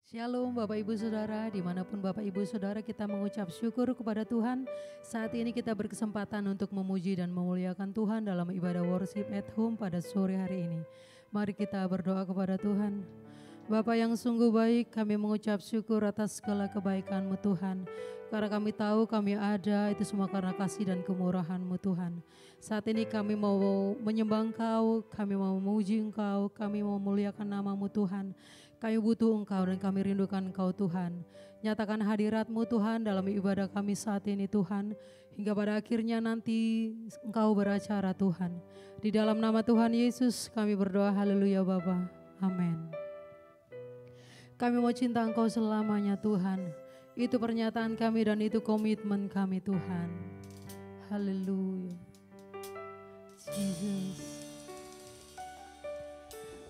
Shalom Bapak Ibu Saudara, dimanapun Bapak Ibu Saudara kita mengucap syukur kepada Tuhan. Saat ini kita berkesempatan untuk memuji dan memuliakan Tuhan dalam ibadah worship at home pada sore hari ini. Mari kita berdoa kepada Tuhan. Bapa yang sungguh baik, kami mengucap syukur atas segala kebaikan-Mu Tuhan. Karena kami tahu kami ada, itu semua karena kasih dan kemurahan-Mu Tuhan. Saat ini kami mau menyembah Engkau, kami mau memuji Engkau, kami mau memuliakan nama-Mu Tuhan. Kami butuh Engkau dan kami rindukan Engkau Tuhan. Nyatakan hadirat-Mu Tuhan dalam ibadah kami saat ini Tuhan. Hingga pada akhirnya nanti Engkau beracara Tuhan. Di dalam nama Tuhan Yesus kami berdoa, haleluya Bapa. Amin. Kami mau cinta Engkau selamanya Tuhan. Itu pernyataan kami dan itu komitmen kami Tuhan. Haleluya. Jesus.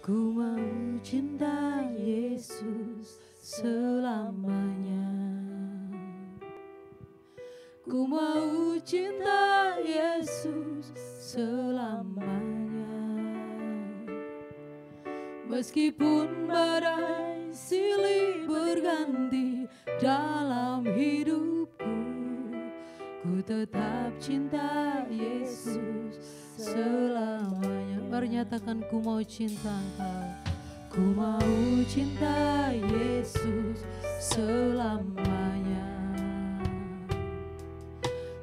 Ku mau cinta Yesus selamanya. Ku mau cinta Yesus selamanya. Meskipun badai silih berganti dalam hidupku, ku tetap cinta Yesus selamanya. Menyatakan ku mau cinta Engkau. Ku mau cinta Yesus selamanya.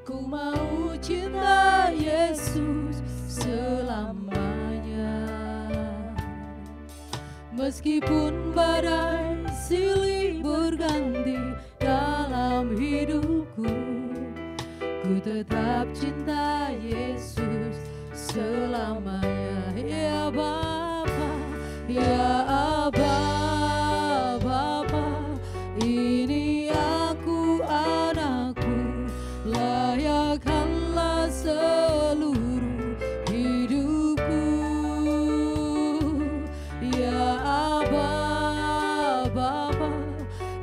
Ku mau cinta Yesus selamanya. Meskipun badai silih berganti dalam hidupku, ku tetap cinta Yesus selamanya. Ya Bapa, ya Aba, Bapa, ini aku anakku, layakkanlah seluruh hidupku. Ya Aba, Bapa,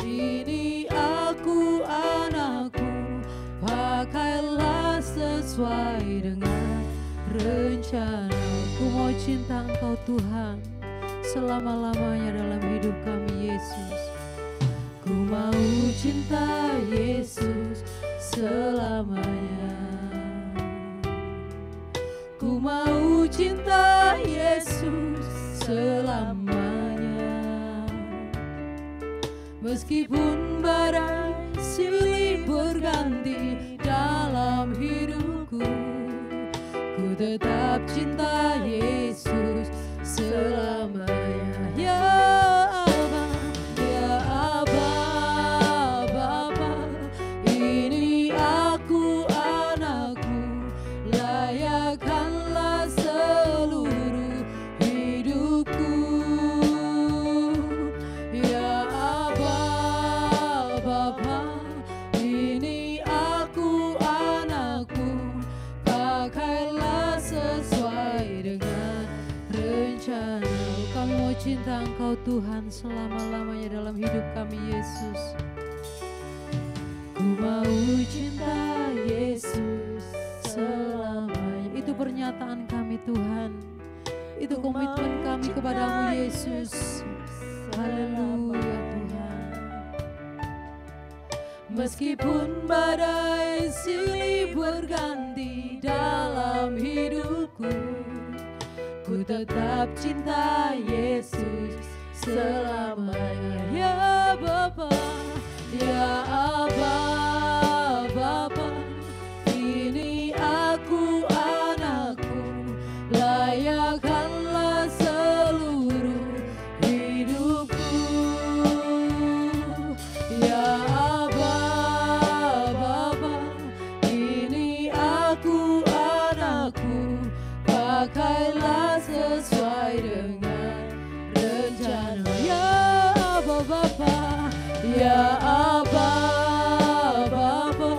ini aku anakku, pakailah sesuai dengan rencana. Ku mau cinta Engkau Tuhan selama-lamanya dalam hidup kami Yesus. Ku mau cinta Yesus selamanya. Ku mau cinta Yesus selamanya. Meskipun badai silih berganti dalam hidupku, ku tetap cinta Yesus selamanya. Ya Aba, ya Aba, Bapa, ini aku anakku, layakkanlah seluruh hidupku. Ya Aba, Bapa, ini aku anakku, pakailah sesuai dengan rencana. Kami mau cinta Engkau Tuhan selama-lamanya dalam hidup kami Yesus. Ku mau cinta Yesus selamanya. Itu pernyataan kami Tuhan. Itu komitmen kami kepadamu Yesus. Haleluya Tuhan. Meskipun badai silih berganti dalam hidupku, ku tetap cinta Yesus selamanya. Ya Bapa, ya Aba, Bapa, ini aku anakku, layakkanlah seluruh hidupku. Ya Aba, Bapa, ini aku anakku, pakailah sesuai dengan rencana. Ya Aba, Bapa, ya Aba, Bapa,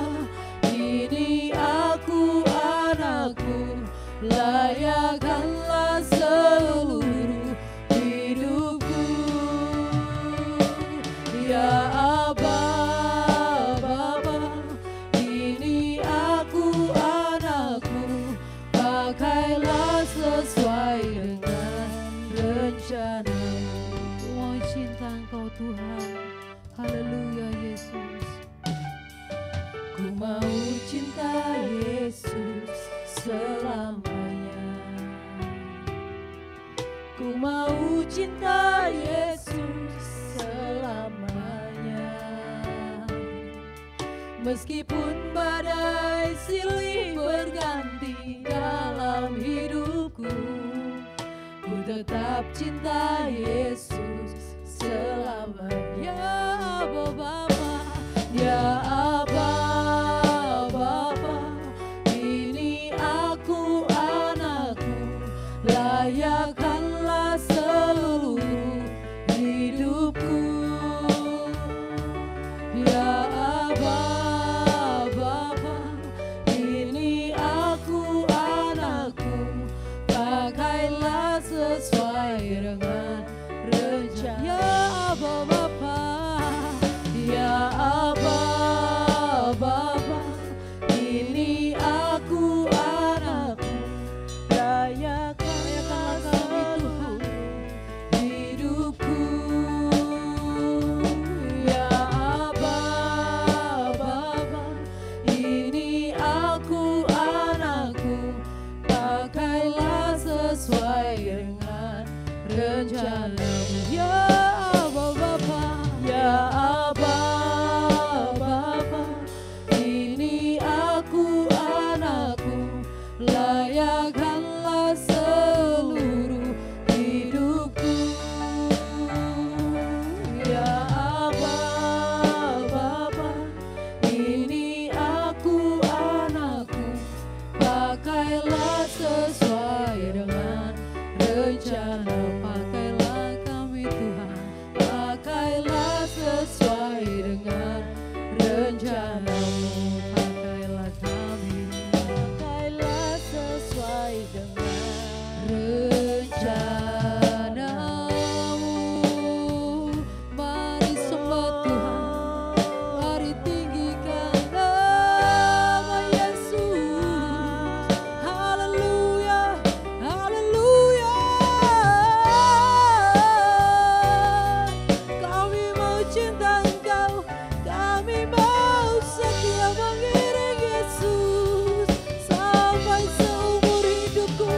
ini aku anakku, layakkanlah seluruh hidupku. Ya Aba, Bapa, ini aku anakku, pakailah sesuai dengan rencana. Mau cinta Engkau Tuhan. Haleluya Yesus. Ku mau cinta Yesus selamanya. Ku mau cinta Yesus selamanya. Meskipun badai silih berganti dalam hidupku, ku tetap cinta Yesus selamanya. Ya Abba Bapa, ya Abba Bapa, ini aku anakmu, layakkanlah seluruh hidupku. Ya Abba Bapa, ini aku anakmu, pakailah sesuai dengan rencana. Ya Abba Bapa, ya Abba Bapa, ini aku anakmu, layakkanlah seluruh hidupku. Ya Abba Bapa, ini aku anakku, pakailah sesuai dengan rencanamu. Ya Abba Bapa, ya Abba Bapa, ini aku anakku, layakkanlah seluruh hidupku. Ya Abba Bapa, ini aku anakku, pakailah sesuai dengan rencana. Pakailah kami Tuhan, pakailah sesuai dengan rencanamu. Pakailah kami, pakailah sesuai dengan rencanamu. Mari sembah Tuhan, mari tinggikan nama Yesus. Haleluya, haleluya. Kami mau cinta Engkau, kami mau setia mengiring Yesus sampai seumur hidupku.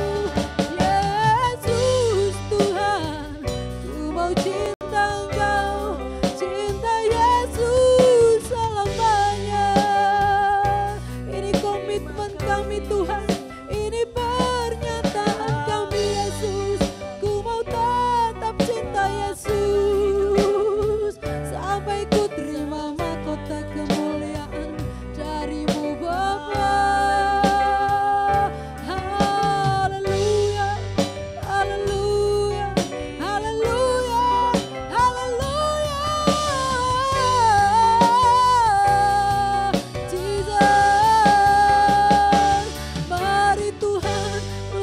Yesus Tuhan, ku mau cinta Engkau, cinta Yesus selamanya. Ini komitmen kami Tuhan, ini pernyataan kami Yesus. Ku mau tetap cinta Yesus sampai ku terima mahkota kemuliaan dari-Mu Bapa. Haleluya, haleluya, haleluya, haleluya. Jesus, mari Tuhan,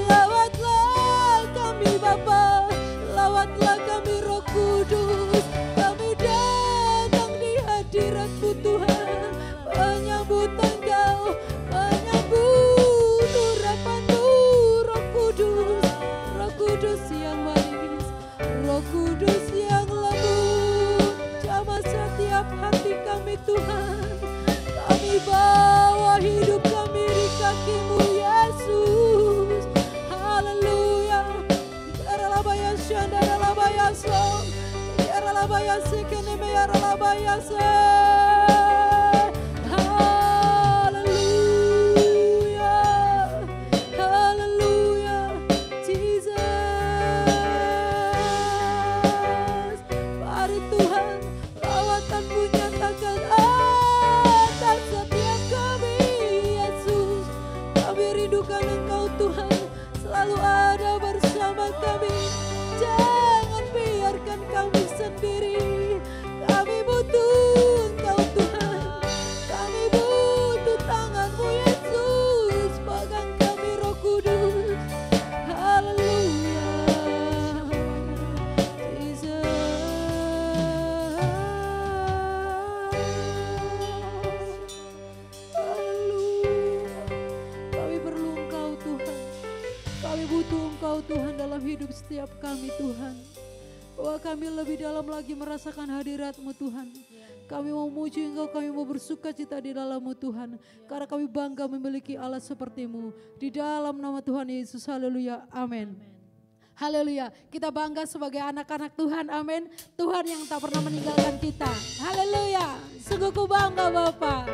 lawatlah kami Bapa, lawatlah kami Roh Kudus. Kami datang di hadirat-Mu Tuhan, menyambut Engkau, menyambut urapan-Mu Roh Kudus. Roh Kudus yang manis, Roh Kudus yang lembut, jamah setiap hati kami Tuhan. Kami bawa hidup kami di kaki-Mu Yesus. Haleluya. Yaralabaya shandaralabaya so, yaralabaya sekeneme yaralabaya se. Haleluya, haleluya, Jesus. Mari Tuhan, lawatan-Mu nyatakan atas setiap kami Yesus. Kami rindukan Engkau Tuhan, selalu ada bersama kami. Jangan biarkan kami sendiri. Kami butuh Engkau Tuhan, kami butuh tangan-Mu Yesus. Pegang kami Roh Kudus. Haleluya, Jesus. Haleluya. Kami perlu Engkau Tuhan. Kami butuh Engkau Tuhan dalam hidup setiap kami Tuhan. Bahwa kami lebih dalam lagi merasakan hadirat-Mu Tuhan. Kami mau memuji Engkau, kami mau bersuka cita di dalam-Mu Tuhan. Karena kami bangga memiliki Allah seperti-Mu. Di dalam nama Tuhan Yesus, haleluya, amin. Haleluya, kita bangga sebagai anak-anak Tuhan, amin. Tuhan yang tak pernah meninggalkan kita, haleluya. Sungguh ku bangga Bapa,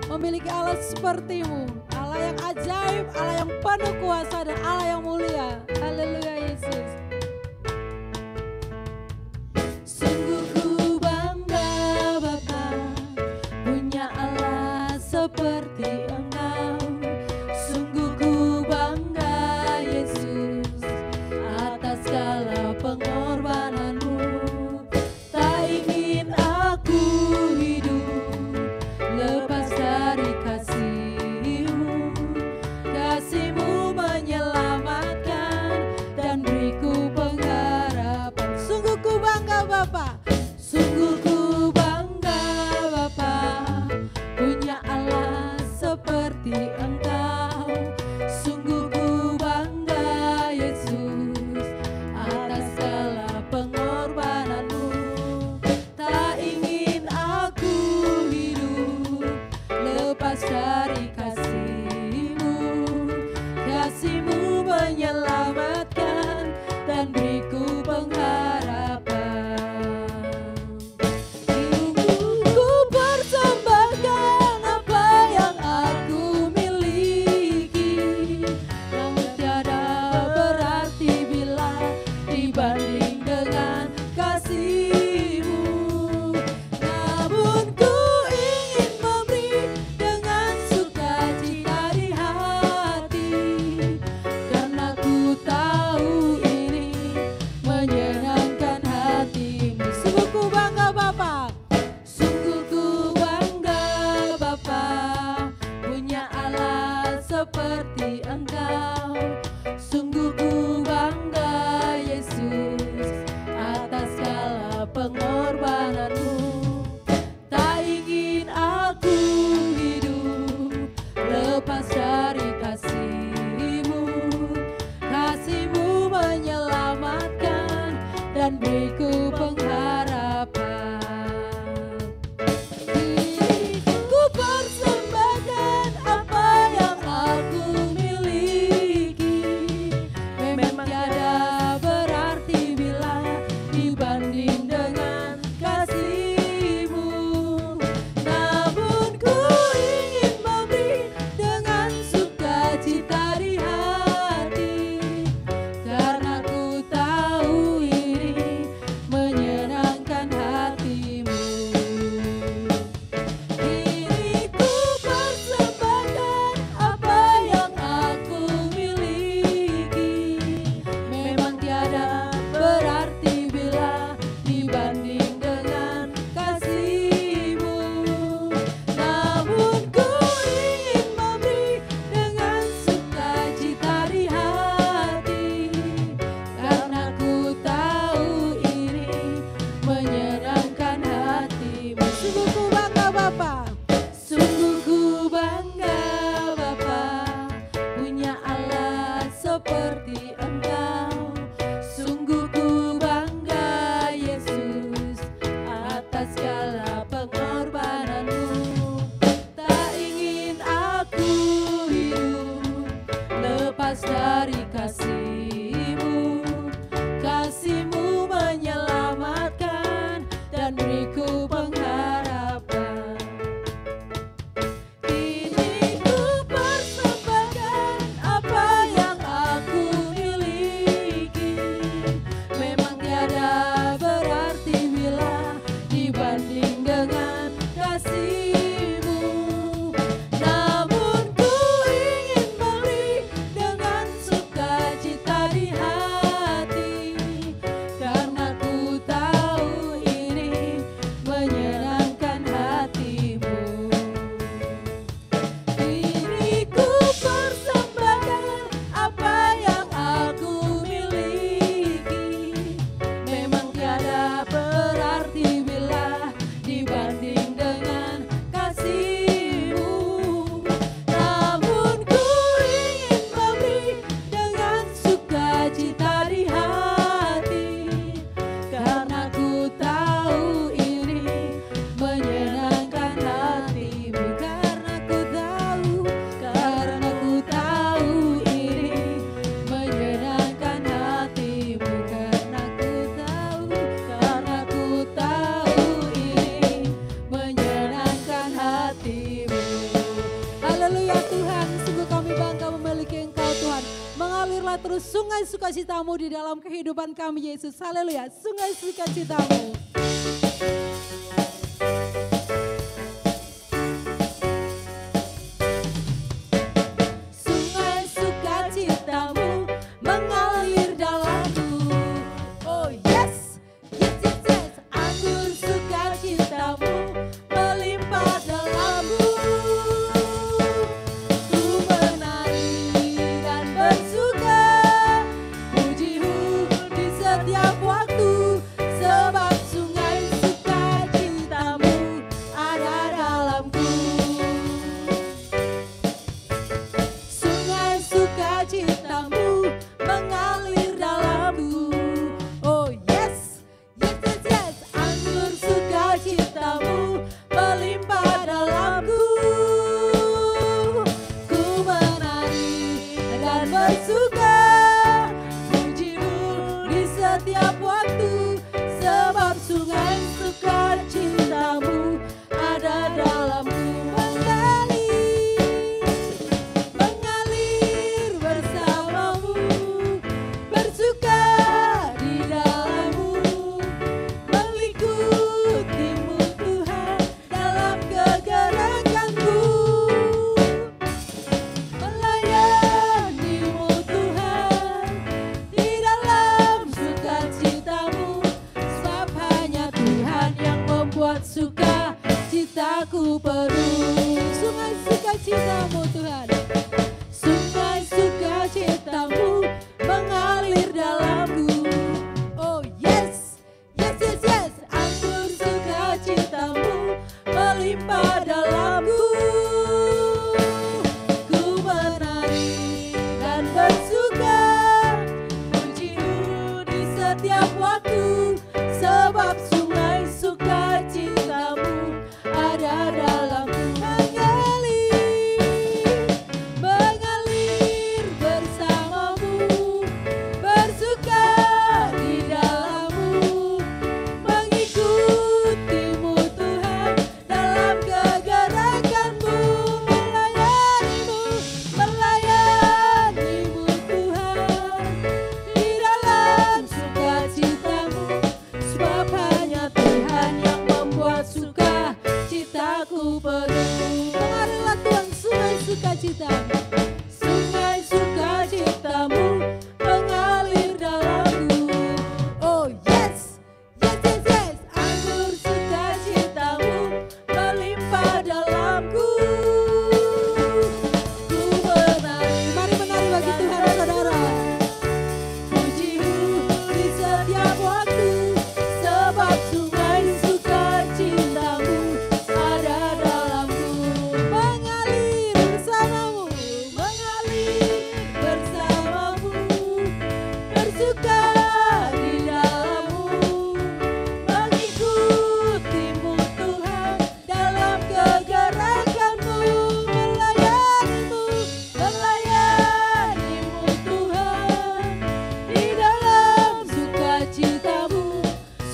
memiliki Allah seperti-Mu. Allah yang ajaib, Allah yang penuh kuasa dan Allah yang mulia, haleluya Yesus. Sungguh ku bangga Bapa, punya Allah seperti Engkau. Sungguh ku bangga Yesus, atas segala pengorbanan-Mu. Tak ingin aku hidup lepas dari kasih-Mu. Kasih-Mu menyelamatkan dan beriku pengharapan. Sungguh ku bangga Bapa, sungguh ku bangga Bapa, punya Allah seperti Engkau. Sungguh ku bangga Yesus, atas segala pengorbanan-Mu. Tak ingin aku hidup lepas dari kasih-Mu. Kasih-Mu menyelamatkan dan beriku pengharapan. Ku persembahkan apa yang aku miliki, namun tiada berarti bila dibanding dengan kasih-Mu. Namun ku ingin memberi dengan sukacita di hati, karena ku tahu ini menyenangkan hati-Mu. Sungguh ku bangga Bapa, sungguh ku bangga Bapa, punya Allah seperti Engkau. Sungguh ku bangga Yesus, atas segala pengorbanan-Mu. Tak ingin aku hidup lepas dari kasih-Mu. Kasih-Mu menyelamatkan dan beriku pengharapan. Ku persembahkan apa yang aku miliki, memang tiada berarti bila dibanding dengan kasih-Mu. Namun ku ingin memberi dengan sukacita di hati, karena ku tahu ini menyenangkan sukacitamu di dalam kehidupan kami Yesus. Haleluya, sungai sukacitamu. Sungai sukacitamu mengalir dalamku. Oh yes, yes, yes, yes. Anggur sukacitamu melimpah dalamku. Ku menari dan bersuka, pujimu di setiap waktu, sebab sungai sukacitamu ada dalamku. Sungai sukacitamu mengalir dalamku. Oh yes, yes, yes, yes. Anggur sukacitamu melimpah dalamku. Ku menari dan bersuka, pujimu di setiap waktu, sebab sungai sukacitamu ada dalamku. Mengalir bersamamu, bersuka di dalammu, mengikutimu Tuhan dalam kegerakanku, melayanimu Tuhan di dalam sukacitamu, sebab hanya Tuhan yang membuat sukacitaku penuh. Sungai sukacitamu Tuhan, sungai sukacitamu mengalir dalamku. Oh yes, yes, yes, yes. Anggur sukacitamu melimpah dalamku. Ku menari dan bersuka, pujimu di setiap waktu, sebab sungai sukacitamu ada dalamku. Mengalir bersamamu, bersuka di dalammu, mengikutimu Tuhan dalam kegerakanmu, melayanimu Tuhan di dalam sukacitamu, sebab hanya Tuhan yang membuat sukacitaku penuh. Mengalirlah Tuhan sungai sukacitamu, sungai sukacitamu mengalir dalamku. Oh yes, yes, yes, yes. Anggur sukacitamu melimpah dalamku. Ku menari, mari menari bagi Tuhan saudara. Pujimu di setiap waktu, sebab sungai sukacitamu ada dalamku. Mengalir bersamamu, mengalir bersamamu, bersuka di dalammu, mengikutimu Tuhan dalam kegerakanmu, melayanimu Tuhan di dalam sukacitamu,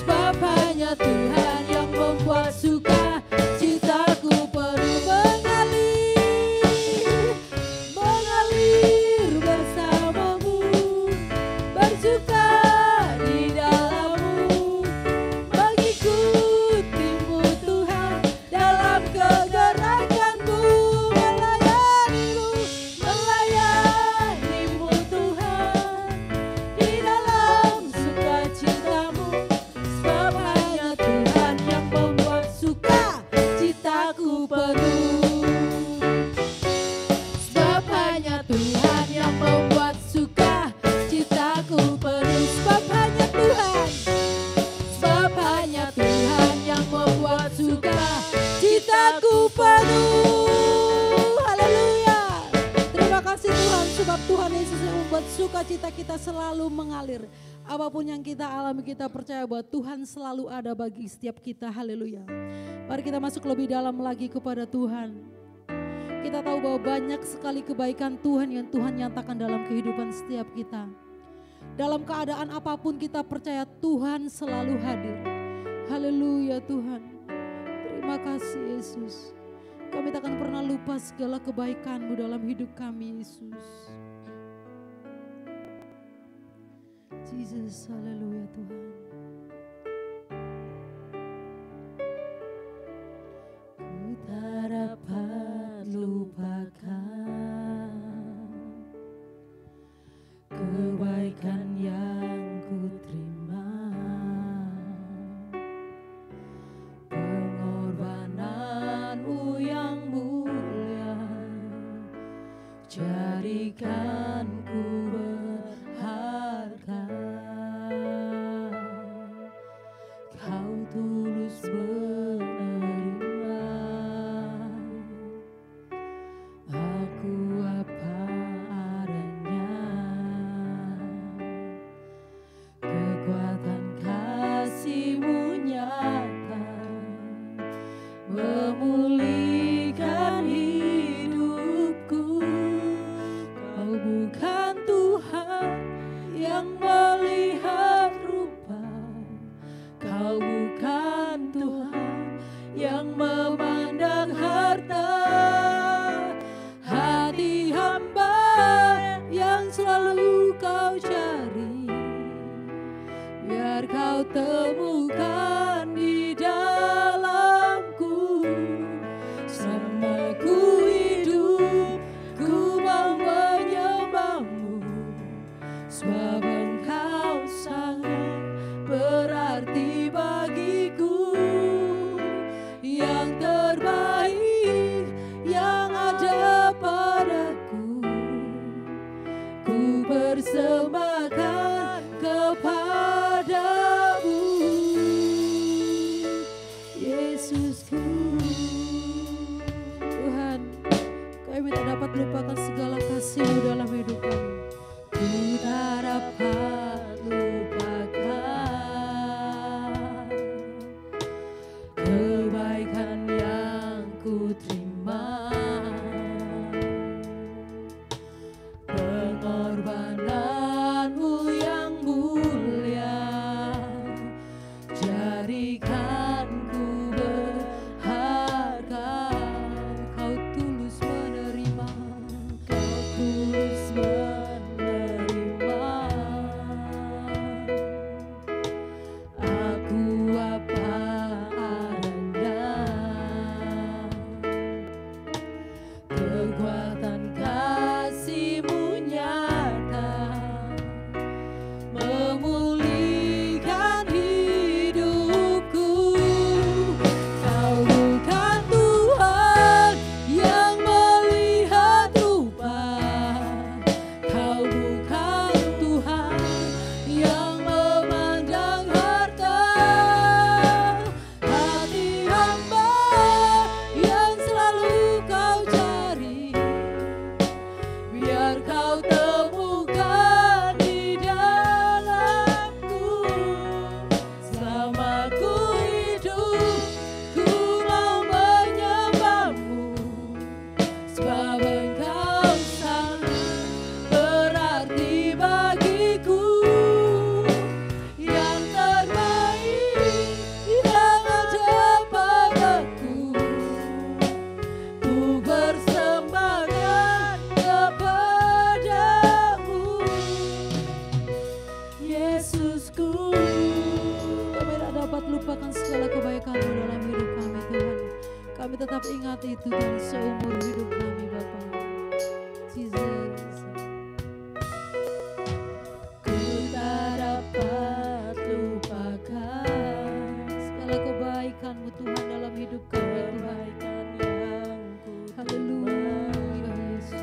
sebab hanya Tuhan yang membuat sukacitaku penuh. Mengalir bersamamu, bersuka di dalammu, mengikutimu Tuhan dalam kegerakanmu, melayanimu Tuhan di dalam sukacitamu, sebab hanya Tuhan yang membuat sukacitaku penuh. Sebab hanya Tuhan yang membuat sukacitaku penuh. Sebab hanya Tuhan, sebab hanya Tuhan yang membuat sukacitaku penuh. Haleluya. Terima kasih Tuhan, sebab Tuhan Yesus yang membuat sukacita kita selalu mengalir. Apapun yang kita alami, kita percaya bahwa Tuhan selalu ada bagi setiap kita. Haleluya. Mari kita masuk lebih dalam lagi kepada Tuhan. Kita tahu bahwa banyak sekali kebaikan Tuhan yang Tuhan nyatakan dalam kehidupan setiap kita. Dalam keadaan apapun kita percaya Tuhan selalu hadir. Haleluya Tuhan. Terima kasih Yesus. Kami tak akan pernah lupa segala kebaikan-Mu dalam hidup kami Yesus. Jesus, haleluya Tuhan. Ku tak dapat lupakan kebaikan yang ku terima, pengorbananmu yang mulia jadikan ku berharga. Kau tulus menerima aku apa adanya, kekuatan kasih-Mu nyata memulihkan hidupku. Kau bukan Tuhan yang melihat rupa, Kau bukan Tuhan yang memandang harta. Hati hamba yang selalu Kau cari, biar Kau temukan di dalamku. Selama ku hidup, ku mau menyembah-Mu, sebab Engkau sangat berarti bagiku. Yang terbaik yang ada padaku, ku persembahkan kepadamu, Yesusku. Tuhan, kami tak dapat lupakan segala kasih-Mu dalam hidup kami. Ku tak dapat lupakan kebaikan yang ku terima, pengorbanan-Mu yang mulia jadikan ku berharga. Kau tulus menerima, Kau tulus menerima aku apa adanya, kekuatan kasih-Mu nyata memulihkan hidupku. Kau bukan Tuhan yang melihat rupa, Kau bukan Tuhan yang memandang harta. Hati hamba yang selalu Kau cari, biar Kau temukan di dalamku. Selama ku hidup, ku mau menyembah-Mu, sebab Engkau sangat berarti bagiku. Yang terbaik yang ada padaku, ku persembahkan kepadamu, Yesusku. Kami tak dapat lupakan segala kebaikan-Mu dalam hidup kami, Tuhan. Kami tetap ingat itu Tuhan seumur hidup kami, Bapa. Jesus. Ku tak dapat lupakan segala kebaikan-Mu Tuhan dalam hidup kami, Tuhan. Haleluya, Yesus.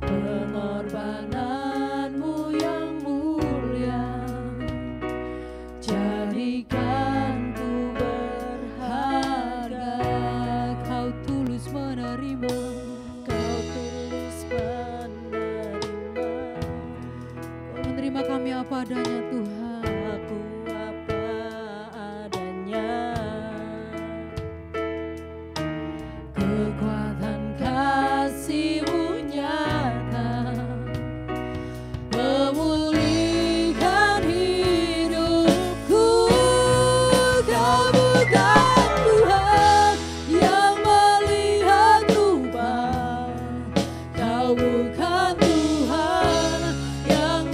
Pengorbanan-Mu yang mulia jadikan ku berharga. Kau tulus menerima, Kau tulus menerima, Kau menerima kami apa adanya, Tuhan. Aku apa adanya, kekuatan kasih-Mu nyata memulihkan hidupku. Kau bukan Tuhan yang melihat rupa, Kau bukan Tuhan yang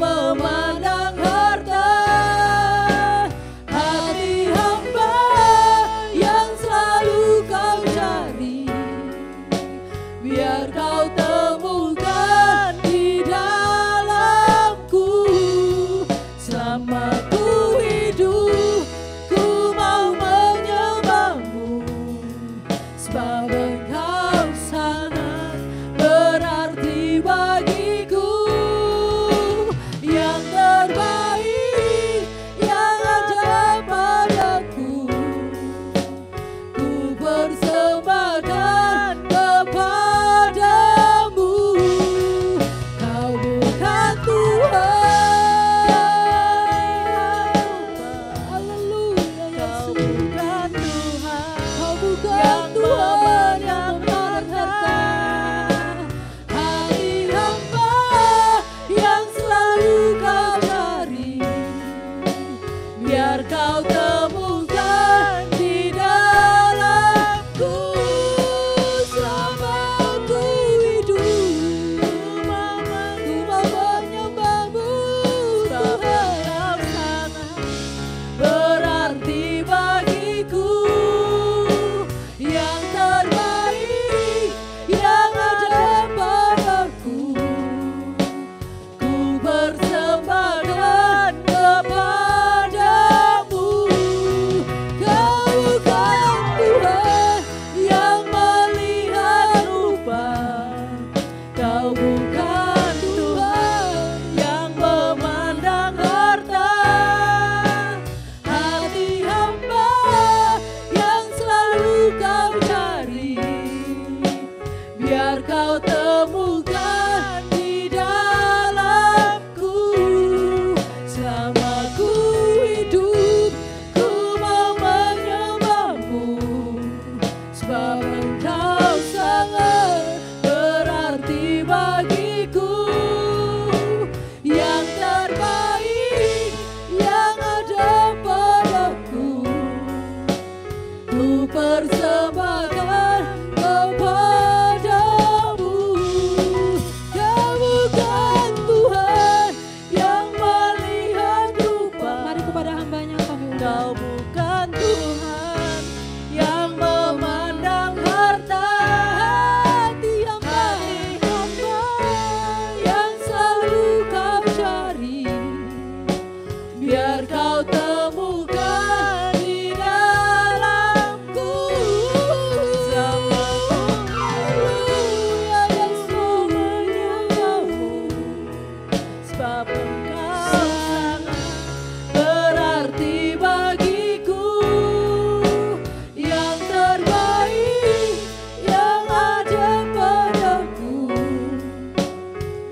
Engkau sangat berarti bagiku, yang terbaik yang ada padaku,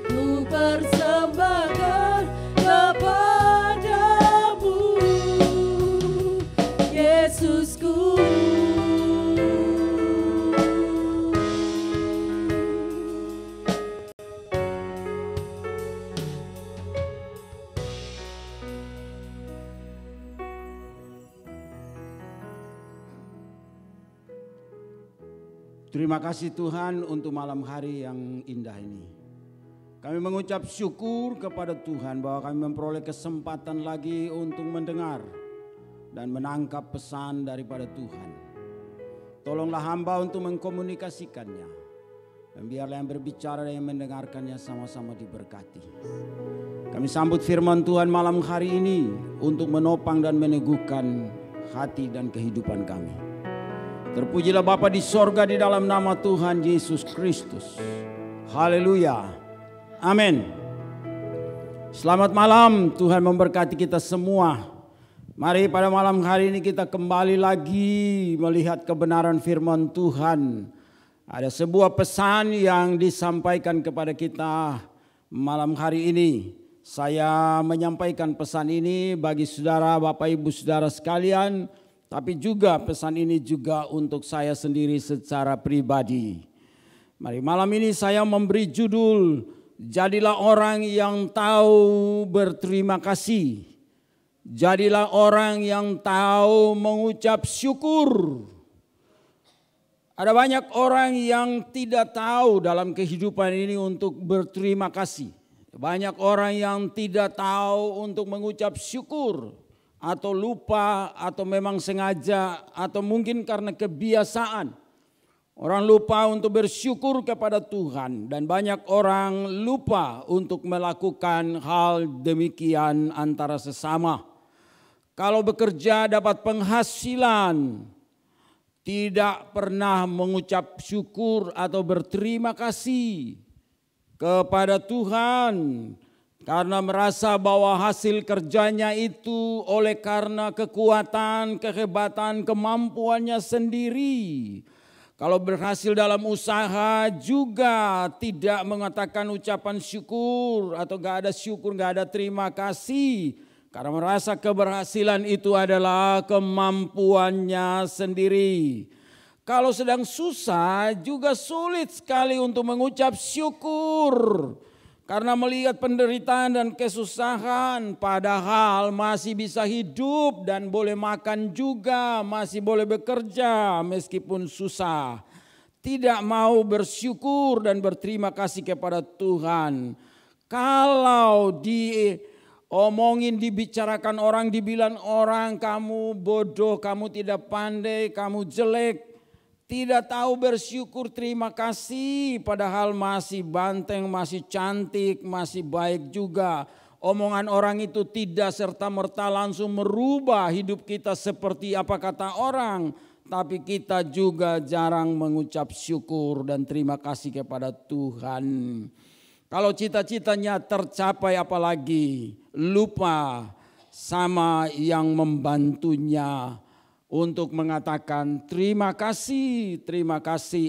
ku persembahkan kepadamu, Yesusku. Terima kasih Tuhan untuk malam hari yang indah ini. Kami mengucap syukur kepada Tuhan bahwa kami memperoleh kesempatan lagi untuk mendengar dan menangkap pesan daripada Tuhan. Tolonglah hamba untuk mengkomunikasikannya. Dan biarlah yang berbicara dan yang mendengarkannya sama-sama diberkati. Kami sambut firman Tuhan malam hari ini untuk menopang dan meneguhkan hati dan kehidupan kami. Terpujilah Bapa di sorga di dalam nama Tuhan Yesus Kristus. Haleluya. Amin. Selamat malam, Tuhan memberkati kita semua. Mari pada malam hari ini kita kembali lagi melihat kebenaran firman Tuhan. Ada sebuah pesan yang disampaikan kepada kita malam hari ini. Saya menyampaikan pesan ini bagi saudara, Bapak Ibu saudara sekalian. Tapi juga pesan ini juga untuk saya sendiri secara pribadi. Mari malam ini saya memberi judul, jadilah orang yang tahu berterima kasih. Jadilah orang yang tahu mengucap syukur. Ada banyak orang yang tidak tahu dalam kehidupan ini untuk berterima kasih. Banyak orang yang tidak tahu untuk mengucap syukur. Atau lupa, atau memang sengaja, atau mungkin karena kebiasaan. Orang lupa untuk bersyukur kepada Tuhan. Dan banyak orang lupa untuk melakukan hal demikian antara sesama. Kalau bekerja dapat penghasilan, tidak pernah mengucap syukur atau berterima kasih kepada Tuhan. Karena merasa bahwa hasil kerjanya itu oleh karena kekuatan, kehebatan, kemampuannya sendiri. Kalau berhasil dalam usaha juga tidak mengatakan ucapan syukur atau gak ada syukur, gak ada terima kasih. Karena merasa keberhasilan itu adalah kemampuannya sendiri. Kalau sedang susah juga sulit sekali untuk mengucap syukur. Karena melihat penderitaan dan kesusahan, padahal masih bisa hidup dan boleh makan juga, masih boleh bekerja meskipun susah. Tidak mau bersyukur dan berterima kasih kepada Tuhan. Kalau diomongin, dibicarakan orang, dibilang orang kamu bodoh, kamu tidak pandai, kamu jelek. Tidak tahu bersyukur terima kasih padahal masih banteng, masih cantik, masih baik juga. Omongan orang itu tidak serta-merta langsung merubah hidup kita seperti apa kata orang. Tapi kita juga jarang mengucap syukur dan terima kasih kepada Tuhan. Kalau cita-citanya tercapai apalagi lupa sama yang membantunya. Untuk mengatakan terima kasih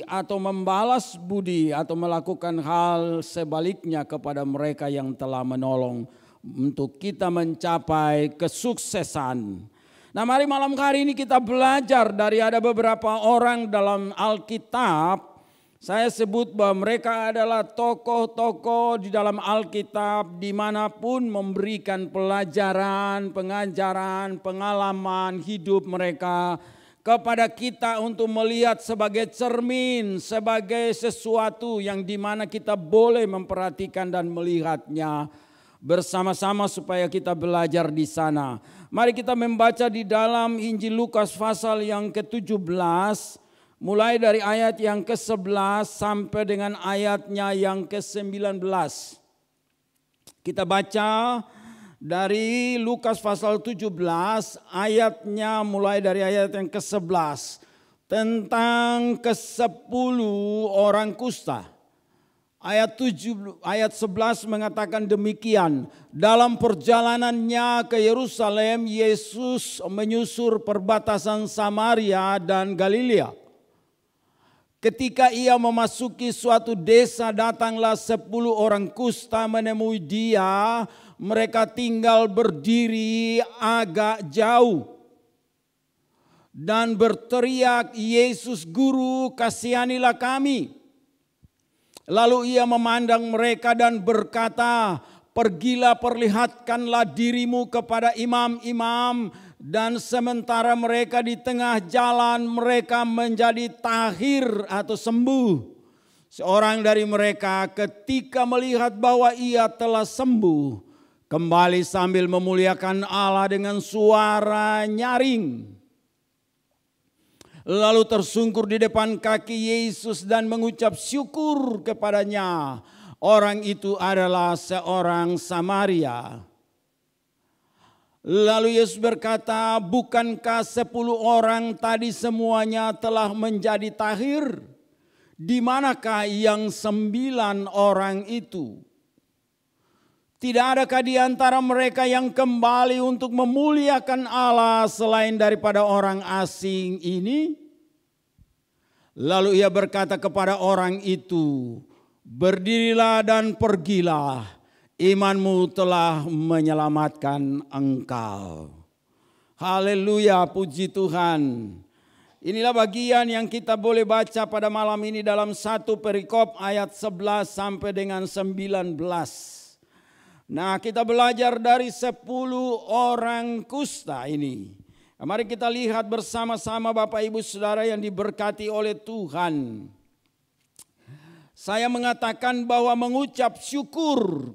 atau membalas budi atau melakukan hal sebaliknya kepada mereka yang telah menolong untuk kita mencapai kesuksesan. Nah, mari malam hari ini kita belajar dari ada beberapa orang dalam Alkitab. Saya sebut bahwa mereka adalah tokoh-tokoh di dalam Alkitab dimanapun memberikan pelajaran, pengajaran, pengalaman hidup mereka kepada kita untuk melihat sebagai cermin, sebagai sesuatu yang dimana kita boleh memperhatikan dan melihatnya bersama-sama supaya kita belajar di sana. Mari kita membaca di dalam Injil Lukas pasal yang ke-17. Mulai dari ayat yang ke-11 sampai dengan ayatnya yang ke-19. Kita baca dari Lukas pasal 17 ayatnya mulai dari ayat yang ke-11. Tentang ke-10 orang kusta. ayat 11 mengatakan demikian. Dalam perjalanannya ke Yerusalem, Yesus menyusur perbatasan Samaria dan Galilea. Ketika ia memasuki suatu desa, datanglah 10 orang kusta menemui dia. Mereka tinggal berdiri agak jauh dan berteriak, "Yesus Guru, kasihanilah kami." Lalu ia memandang mereka dan berkata, "Pergilah, perlihatkanlah dirimu kepada imam-imam." Dan sementara mereka di tengah jalan, mereka menjadi tahir atau sembuh. Seorang dari mereka ketika melihat bahwa ia telah sembuh, kembali sambil memuliakan Allah dengan suara nyaring. Lalu tersungkur di depan kaki Yesus dan mengucap syukur kepadanya. Orang itu adalah seorang Samaria. Lalu Yesus berkata, "Bukankah 10 orang tadi semuanya telah menjadi tahir? Di manakah yang 9 orang itu? Tidak adakah di antara mereka yang kembali untuk memuliakan Allah selain daripada orang asing ini?" Lalu ia berkata kepada orang itu, "Berdirilah dan pergilah, imanmu telah menyelamatkan engkau." Haleluya, puji Tuhan. Inilah bagian yang kita boleh baca pada malam ini dalam 1 perikop ayat 11 sampai dengan 19. Nah, kita belajar dari 10 orang kusta ini. Mari kita lihat bersama-sama Bapak Ibu Saudara yang diberkati oleh Tuhan. Saya mengatakan bahwa mengucap syukur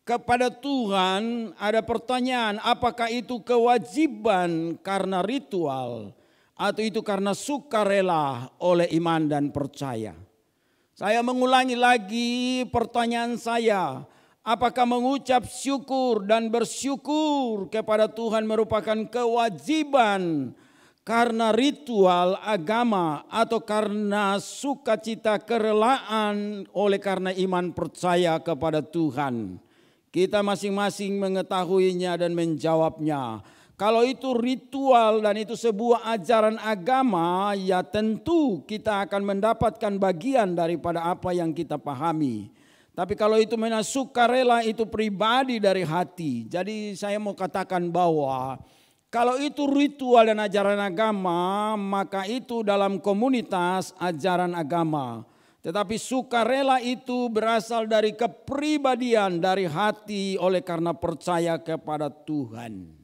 kepada Tuhan, ada pertanyaan, apakah itu kewajiban karena ritual atau itu karena sukarela oleh iman dan percaya? Saya mengulangi lagi pertanyaan saya. Apakah mengucap syukur dan bersyukur kepada Tuhan merupakan kewajiban karena ritual agama atau karena sukacita kerelaan oleh karena iman percaya kepada Tuhan? Kita masing-masing mengetahuinya dan menjawabnya. Kalau itu ritual dan itu sebuah ajaran agama, ya tentu kita akan mendapatkan bagian daripada apa yang kita pahami. Tapi kalau itu sukarela, itu pribadi dari hati. Jadi saya mau katakan bahwa kalau itu ritual dan ajaran agama, maka itu dalam komunitas ajaran agama. Tetapi sukarela itu berasal dari kepribadian, dari hati oleh karena percaya kepada Tuhan.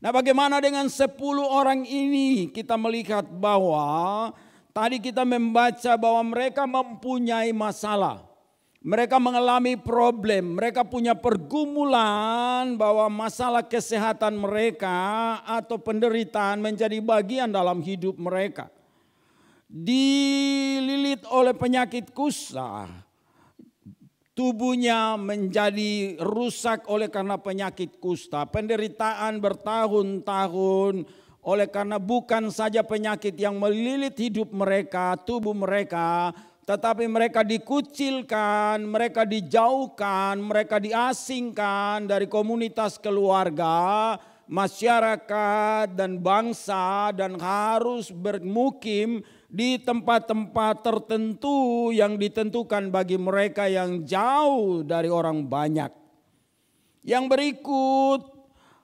Nah, bagaimana dengan 10 orang ini? Kita melihat bahwa tadi kita membaca bahwa mereka mempunyai masalah. Mereka mengalami problem, mereka punya pergumulan bahwa masalah kesehatan mereka atau penderitaan menjadi bagian dalam hidup mereka. Dililit oleh penyakit kusta, tubuhnya menjadi rusak oleh karena penyakit kusta. Penderitaan bertahun-tahun oleh karena bukan saja penyakit yang melilit hidup mereka, tubuh mereka, tetapi mereka dikucilkan, mereka dijauhkan, mereka diasingkan dari komunitas keluarga, masyarakat dan bangsa, dan harus bermukim di tempat-tempat tertentu yang ditentukan bagi mereka yang jauh dari orang banyak. Yang berikut,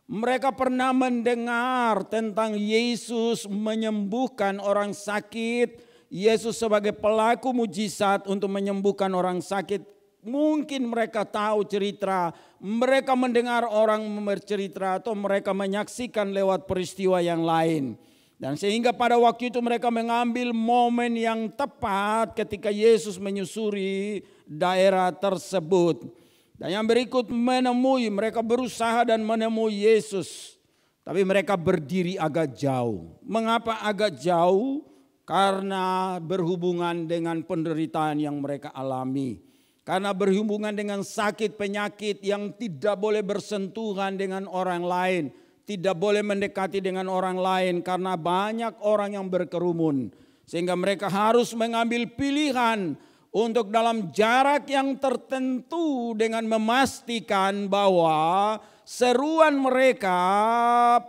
mereka pernah mendengar tentang Yesus menyembuhkan orang sakit, Yesus sebagai pelaku mujizat untuk menyembuhkan orang sakit. Mungkin mereka tahu cerita, mereka mendengar orang bercerita atau mereka menyaksikan lewat peristiwa yang lain. Dan sehingga pada waktu itu mereka mengambil momen yang tepat ketika Yesus menyusuri daerah tersebut. Dan yang berikut mereka berusaha dan menemui Yesus. Tapi mereka berdiri agak jauh. Mengapa agak jauh? Karena berhubungan dengan penderitaan yang mereka alami. Karena berhubungan dengan sakit penyakit yang tidak boleh bersentuhan dengan orang lain. Tidak boleh mendekati dengan orang lain karena banyak orang yang berkerumun. Sehingga mereka harus mengambil pilihan untuk dalam jarak yang tertentu dengan memastikan bahwa seruan mereka,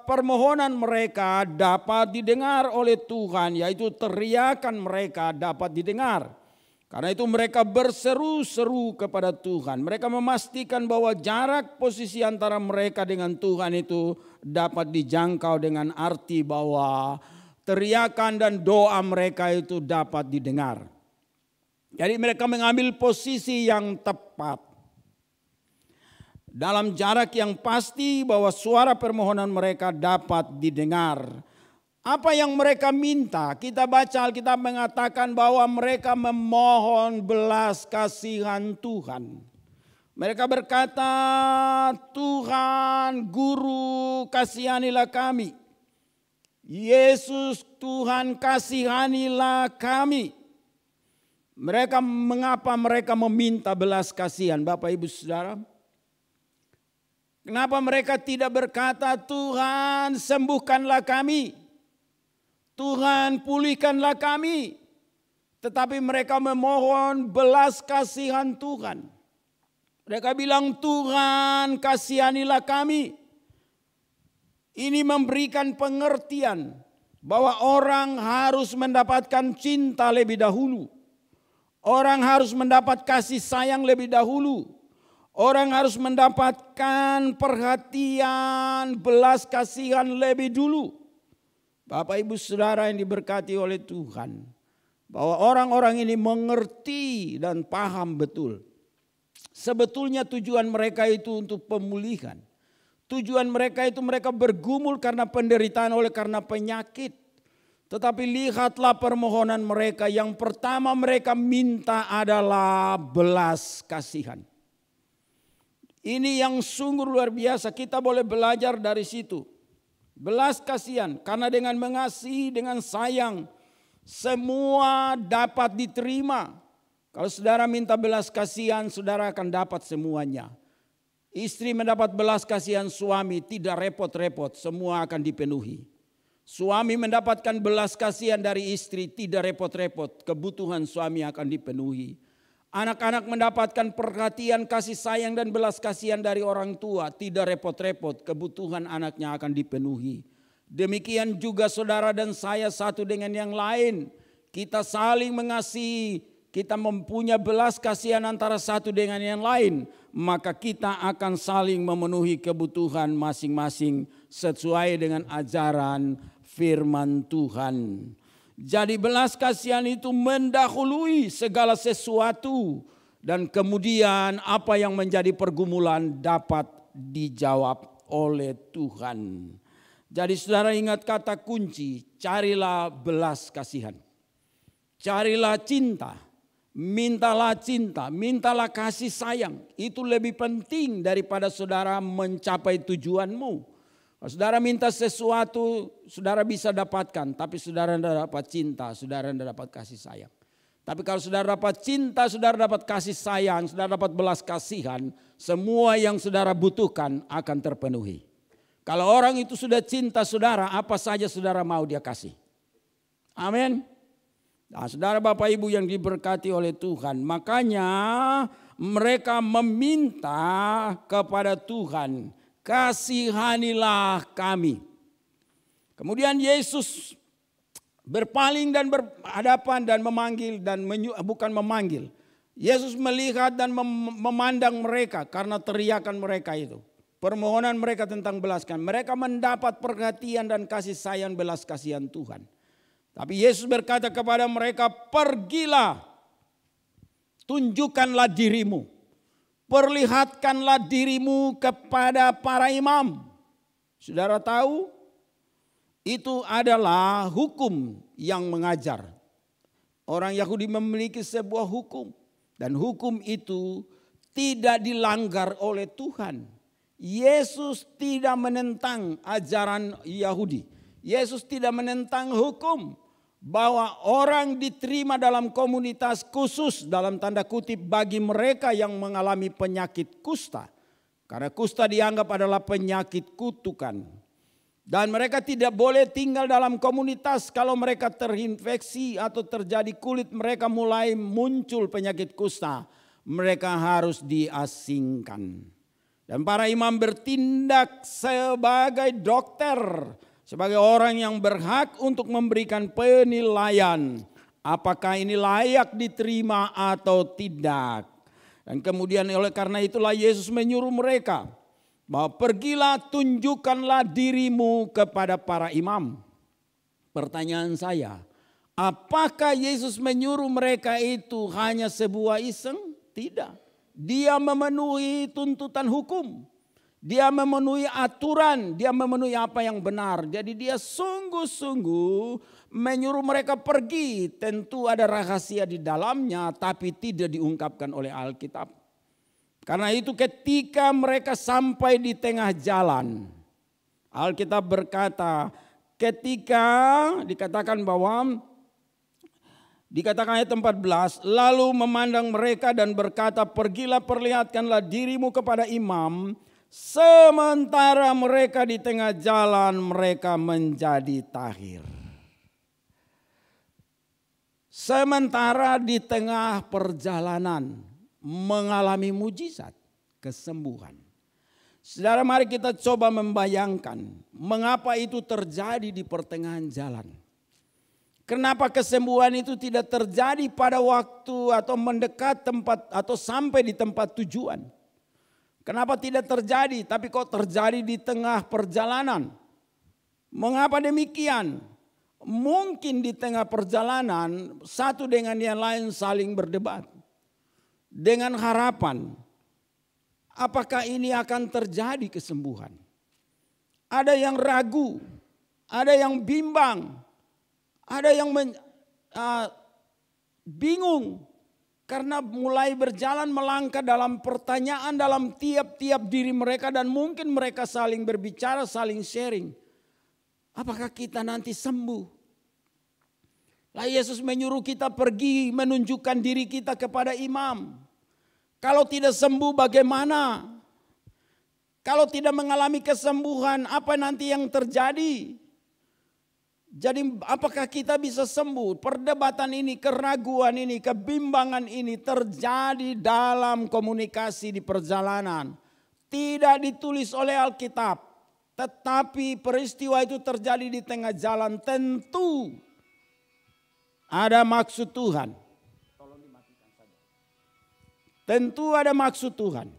permohonan mereka dapat didengar oleh Tuhan, yaitu teriakan mereka dapat didengar. Karena itu mereka berseru-seru kepada Tuhan. Mereka memastikan bahwa jarak posisi antara mereka dengan Tuhan itu dapat dijangkau dengan arti bahwa teriakan dan doa mereka itu dapat didengar. Jadi mereka mengambil posisi yang tepat. Dalam jarak yang pasti bahwa suara permohonan mereka dapat didengar. Apa yang mereka minta? Kita baca Alkitab mengatakan bahwa mereka memohon belas kasihan Tuhan. Mereka berkata, Tuhan Guru kasihanilah kami. Yesus Tuhan kasihanilah kami. Mengapa mereka meminta belas kasihan Bapak Ibu Saudara? Kenapa mereka tidak berkata Tuhan sembuhkanlah kami? Tuhan pulihkanlah kami. Tetapi mereka memohon belas kasihan Tuhan. Mereka bilang Tuhan kasihanilah kami. Ini memberikan pengertian bahwa orang harus mendapatkan cinta lebih dahulu. Orang harus mendapat kasih sayang lebih dahulu. Orang harus mendapatkan perhatian, belas kasihan lebih dulu. Bapak Ibu Saudara yang diberkati oleh Tuhan, bahwa orang-orang ini mengerti dan paham betul. Sebetulnya tujuan mereka itu untuk pemulihan. Tujuan mereka itu mereka bergumul karena penderitaan oleh karena penyakit. Tetapi lihatlah permohonan mereka. Yang pertama mereka minta adalah belas kasihan. Ini yang sungguh luar biasa. Kita boleh belajar dari situ. Belas kasihan. Karena dengan mengasihi, dengan sayang, semua dapat diterima. Kalau saudara minta belas kasihan, saudara akan dapat semuanya. Istri mendapat belas kasihan suami, tidak repot-repot, semua akan dipenuhi. Suami mendapatkan belas kasihan dari istri, tidak repot-repot, kebutuhan suami akan dipenuhi. Anak-anak mendapatkan perhatian, kasih sayang dan belas kasihan dari orang tua, tidak repot-repot, kebutuhan anaknya akan dipenuhi. Demikian juga saudara dan saya satu dengan yang lain. Kita saling mengasihi, kita mempunyai belas kasihan antara satu dengan yang lain. Maka kita akan saling memenuhi kebutuhan masing-masing sesuai dengan ajaran firman Tuhan. Jadi belas kasihan itu mendahului segala sesuatu. Dan kemudian apa yang menjadi pergumulan dapat dijawab oleh Tuhan. Jadi saudara ingat kata kunci, carilah belas kasihan. Carilah cinta, mintalah cinta, mintalah kasih sayang. Itu lebih penting daripada saudara mencapai tujuanmu. Kalau saudara minta sesuatu, saudara bisa dapatkan. Tapi saudara tidak dapat cinta, saudara tidak dapat kasih sayang. Tapi kalau saudara dapat cinta, saudara dapat kasih sayang, saudara dapat belas kasihan, semua yang saudara butuhkan akan terpenuhi. Kalau orang itu sudah cinta saudara, apa saja saudara mau dia kasih. Amin. Nah, saudara Bapak Ibu yang diberkati oleh Tuhan, makanya mereka meminta kepada Tuhan, kasihanilah kami. Kemudian Yesus berpaling dan berhadapan dan memanggil dan bukan memanggil. Yesus melihat dan memandang mereka karena teriakan mereka itu. Permohonan mereka tentang belas kasihan. Mereka mendapat perhatian dan kasih sayang belas kasihan Tuhan. Tapi Yesus berkata kepada mereka, pergilah, tunjukkanlah dirimu. Perlihatkanlah dirimu kepada para imam. Saudara tahu, itu adalah hukum yang mengajar. Orang Yahudi memiliki sebuah hukum. Dan hukum itu tidak dilanggar oleh Tuhan. Yesus tidak menentang ajaran Yahudi. Yesus tidak menentang hukum. Bahwa orang diterima dalam komunitas khusus dalam tanda kutip bagi mereka yang mengalami penyakit kusta. Karena kusta dianggap adalah penyakit kutukan. Dan mereka tidak boleh tinggal dalam komunitas kalau mereka terinfeksi atau terjadi kulit mereka mulai muncul penyakit kusta. Mereka harus diasingkan. Dan para imam bertindak sebagai dokter, sebagai orang yang berhak untuk memberikan penilaian. Apakah ini layak diterima atau tidak. Dan kemudian oleh karena itulah Yesus menyuruh mereka bahwa pergilah tunjukkanlah dirimu kepada para imam. Pertanyaan saya, apakah Yesus menyuruh mereka itu hanya sebuah iseng? Tidak. Dia memenuhi tuntutan hukum. Dia memenuhi aturan. Dia memenuhi apa yang benar. Jadi dia sungguh-sungguh menyuruh mereka pergi. Tentu ada rahasia di dalamnya tapi tidak diungkapkan oleh Alkitab. Karena itu ketika mereka sampai di tengah jalan, Alkitab berkata ketika dikatakan bahwa, dikatakan ayat 14, lalu memandang mereka dan berkata, pergilah perlihatkanlah dirimu kepada imam, sementara mereka di tengah jalan mereka menjadi tahir. Sementara di tengah perjalanan mengalami mujizat, kesembuhan. Saudara, mari kita coba membayangkan mengapa itu terjadi di pertengahan jalan. Kenapa kesembuhan itu tidak terjadi pada waktu atau mendekat tempat atau sampai di tempat tujuan? Kenapa tidak terjadi tapi kok terjadi di tengah perjalanan? Mengapa demikian? Mungkin di tengah perjalanan satu dengan yang lain saling berdebat. Dengan harapan, apakah ini akan terjadi kesembuhan? Ada yang ragu, ada yang bimbang, ada yang bingung. Karena mulai berjalan melangkah dalam pertanyaan dalam tiap-tiap diri mereka. Dan mungkin mereka saling berbicara, saling sharing. Apakah kita nanti sembuh? Lah Yesus menyuruh kita pergi menunjukkan diri kita kepada imam. Kalau tidak sembuh bagaimana? Kalau tidak mengalami kesembuhan apa nanti yang terjadi? Jadi apakah kita bisa sembuh? Perdebatan ini, keraguan ini, kebimbangan ini terjadi dalam komunikasi di perjalanan. Tidak ditulis oleh Alkitab. Tetapi peristiwa itu terjadi di tengah jalan, tentu ada maksud Tuhan. Tentu ada maksud Tuhan.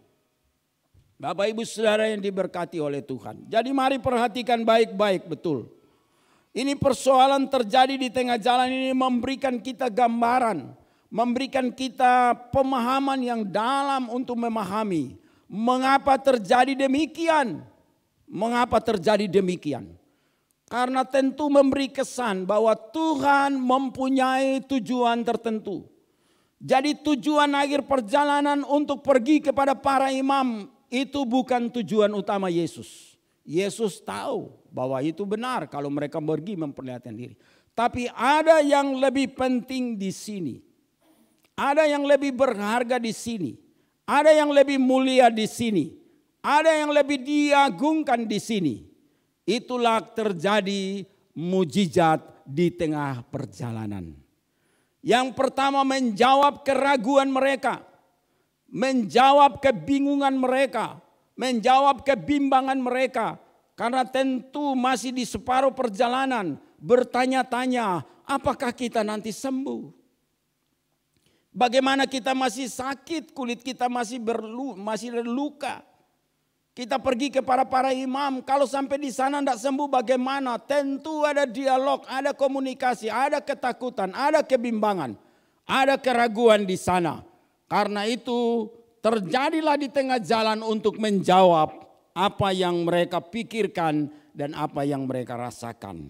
Bapak Ibu Saudara yang diberkati oleh Tuhan. Jadi mari perhatikan baik-baik betul. Ini persoalan terjadi di tengah jalan ini memberikan kita gambaran. Memberikan kita pemahaman yang dalam untuk memahami. Mengapa terjadi demikian? Mengapa terjadi demikian? Karena tentu memberi kesan bahwa Tuhan mempunyai tujuan tertentu. Jadi tujuan akhir perjalanan untuk pergi kepada para imam itu bukan tujuan utama Yesus. Yesus tahu bahwa itu benar kalau mereka pergi memperlihatkan diri. Tapi ada yang lebih penting di sini. Ada yang lebih berharga di sini. Ada yang lebih mulia di sini. Ada yang lebih diagungkan di sini. Itulah terjadi mujizat di tengah perjalanan. Yang pertama menjawab keraguan mereka. Menjawab kebingungan mereka. Menjawab kebimbangan mereka. Karena tentu masih di separuh perjalanan. Bertanya-tanya, apakah kita nanti sembuh? Bagaimana kita masih sakit, kulit kita masih luka. Kita pergi kepada para imam, kalau sampai di sana tidak sembuh bagaimana? Tentu ada dialog, ada komunikasi, ada ketakutan, ada kebimbangan, ada keraguan di sana. Karena itu terjadilah di tengah jalan untuk menjawab apa yang mereka pikirkan dan apa yang mereka rasakan.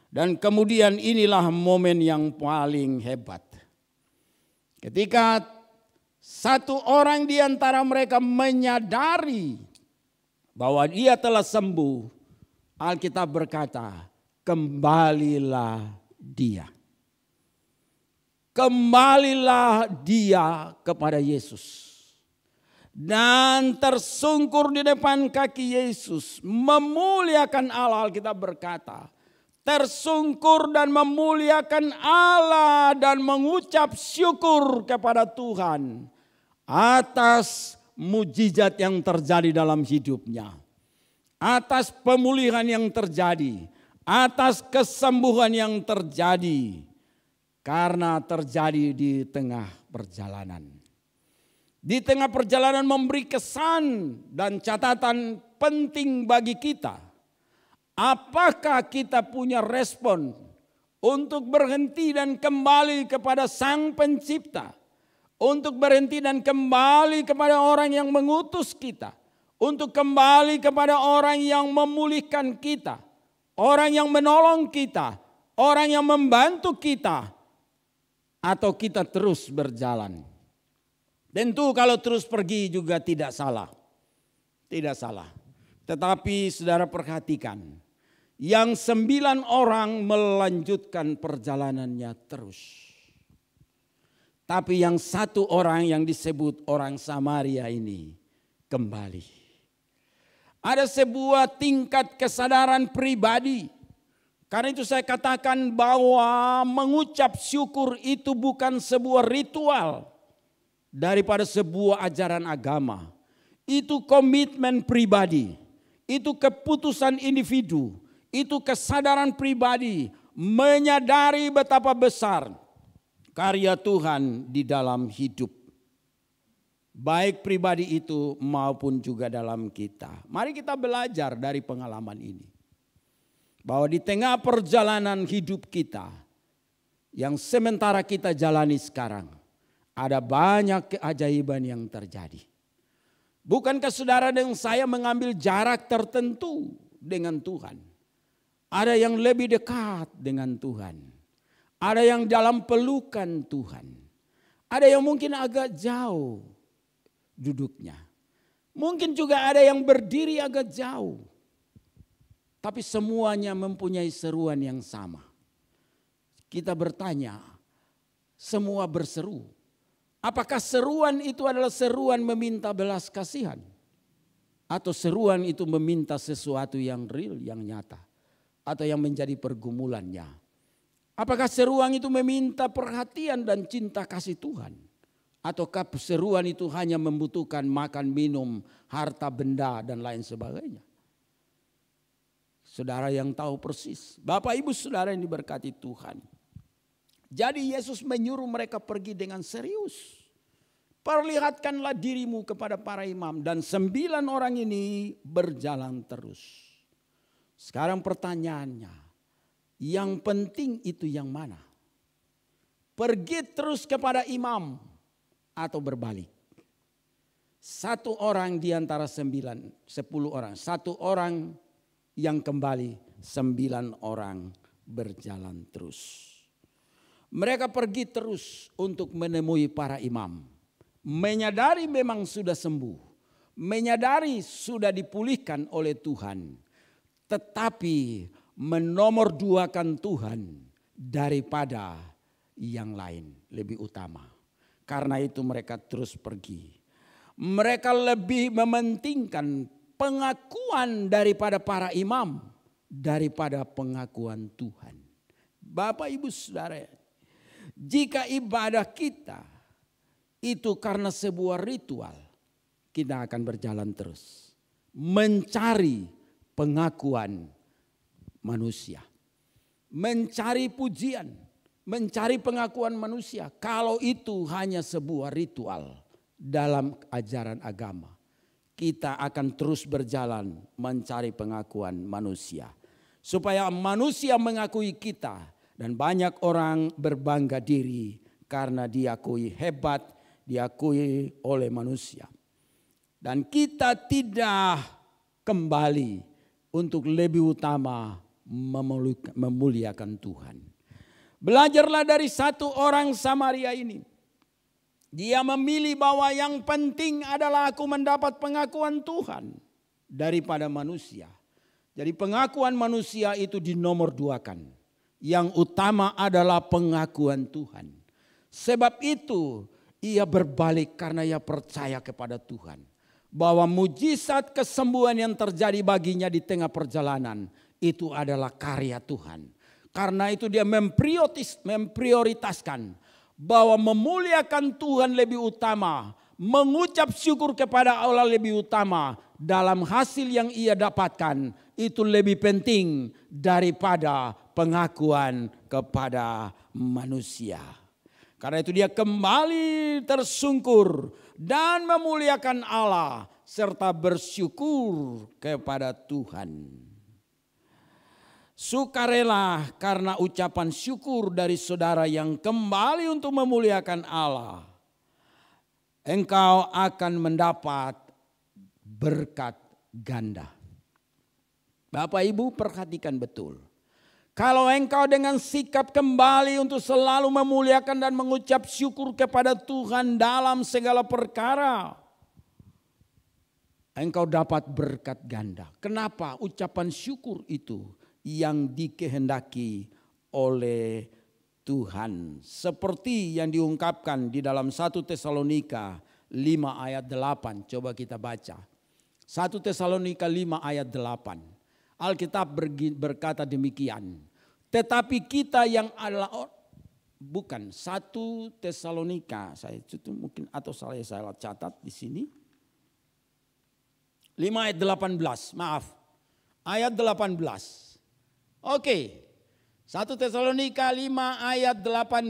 Dan kemudian inilah momen yang paling hebat. Ketika satu orang di antara mereka menyadari bahwa dia telah sembuh, Alkitab berkata, kembalilah dia. Kembalilah dia kepada Yesus. dan tersungkur di depan kaki Yesus, memuliakan Allah. Kita berkata, tersungkur dan memuliakan Allah dan mengucap syukur kepada Tuhan atas mujizat yang terjadi dalam hidupnya, atas pemulihan yang terjadi, atas kesembuhan yang terjadi, karena terjadi di tengah perjalanan. Di tengah perjalanan memberi kesan dan catatan penting bagi kita. Apakah kita punya respon untuk berhenti dan kembali kepada Sang Pencipta? Untuk berhenti dan kembali kepada orang yang mengutus kita. Untuk kembali kepada orang yang memulihkan kita. Orang yang menolong kita. Orang yang membantu kita. Atau kita terus berjalan. Tentu kalau terus pergi juga tidak salah. Tidak salah. Tetapi saudara perhatikan. Yang 9 orang melanjutkan perjalanannya terus. Tapi yang 1 orang yang disebut orang Samaria ini kembali. Ada sebuah tingkat kesadaran pribadi. Karena itu saya katakan bahwa mengucap syukur itu bukan sebuah ritual daripada sebuah ajaran agama. Itu komitmen pribadi, itu keputusan individu, itu kesadaran pribadi menyadari betapa besar karya Tuhan di dalam hidup. Baik pribadi itu maupun juga dalam kita. Mari kita belajar dari pengalaman ini. Bahwa di tengah perjalanan hidup kita yang sementara kita jalani sekarang, ada banyak keajaiban yang terjadi. Bukankah saudara dan saya mengambil jarak tertentu dengan Tuhan? Ada yang lebih dekat dengan Tuhan. Ada yang dalam pelukan Tuhan. Ada yang mungkin agak jauh duduknya. Mungkin juga ada yang berdiri agak jauh. Tapi semuanya mempunyai seruan yang sama. Kita bertanya, semua berseru. Apakah seruan itu adalah seruan meminta belas kasihan? Atau seruan itu meminta sesuatu yang real, yang nyata? Atau yang menjadi pergumulannya? Apakah seruan itu meminta perhatian dan cinta kasih Tuhan? Ataukah seruan itu hanya membutuhkan makan, minum, harta, benda dan lain sebagainya? Saudara yang tahu persis. Bapak ibu saudara yang diberkati Tuhan. Jadi Yesus menyuruh mereka pergi dengan serius. Perlihatkanlah dirimu kepada para imam. Dan 9 orang ini berjalan terus. Sekarang pertanyaannya. Yang penting itu yang mana? Pergi terus kepada imam. Atau berbalik. 1 orang di antara 10 orang. 1 orang yang kembali. 9 orang berjalan terus. Mereka pergi terus untuk menemui para imam. Menyadari memang sudah sembuh. Menyadari sudah dipulihkan oleh Tuhan. Tetapi menomorduakan Tuhan daripada yang lain. Lebih utama. Karena itu mereka terus pergi. Mereka lebih mementingkan pengakuan daripada para imam. Daripada pengakuan Tuhan. Bapak ibu saudara. Jika ibadah kita itu karena sebuah ritual, kita akan berjalan terus. Mencari pengakuan manusia. Mencari pujian, mencari pengakuan manusia. Kalau itu hanya sebuah ritual dalam ajaran agama, kita akan terus berjalan mencari pengakuan manusia. Supaya manusia mengakui kita. Dan banyak orang berbangga diri karena diakui hebat, diakui oleh manusia. Dan kita tidak kembali untuk lebih utama memuliakan Tuhan. Belajarlah dari 1 orang Samaria ini. Dia memilih bahwa yang penting adalah aku mendapat pengakuan Tuhan daripada manusia. Jadi pengakuan manusia itu dinomorduakan. Yang utama adalah pengakuan Tuhan. Sebab itu ia berbalik karena ia percaya kepada Tuhan. bahwa mujizat kesembuhan yang terjadi baginya di tengah perjalanan itu adalah karya Tuhan. Karena itu dia memprioritaskan bahwa memuliakan Tuhan lebih utama, mengucap syukur kepada Allah lebih utama, dalam hasil yang ia dapatkan itu lebih penting daripada pengakuan kepada manusia. Karena itu dia kembali tersungkur dan memuliakan Allah serta bersyukur kepada Tuhan. Sukarela karena ucapan syukur dari saudara yang kembali untuk memuliakan Allah. Engkau akan mendapat berkat ganda. Bapak Ibu perhatikan betul. Kalau engkau dengan sikap kembali untuk selalu memuliakan dan mengucap syukur kepada Tuhan dalam segala perkara, engkau dapat berkat ganda. Kenapa? Ucapan syukur itu yang dikehendaki oleh Tuhan. Seperti yang diungkapkan di dalam 1 Tesalonika 5 ayat 8. Coba kita baca. 1 Tesalonika 5 ayat 8. Alkitab berkata demikian. Tetapi kita yang adalah bukan 1 Tesalonika, saya itu mungkin atau saya catat di sini. 5 ayat 18, maaf. Ayat 18. Oke. 1 Tesalonika 5 ayat 18,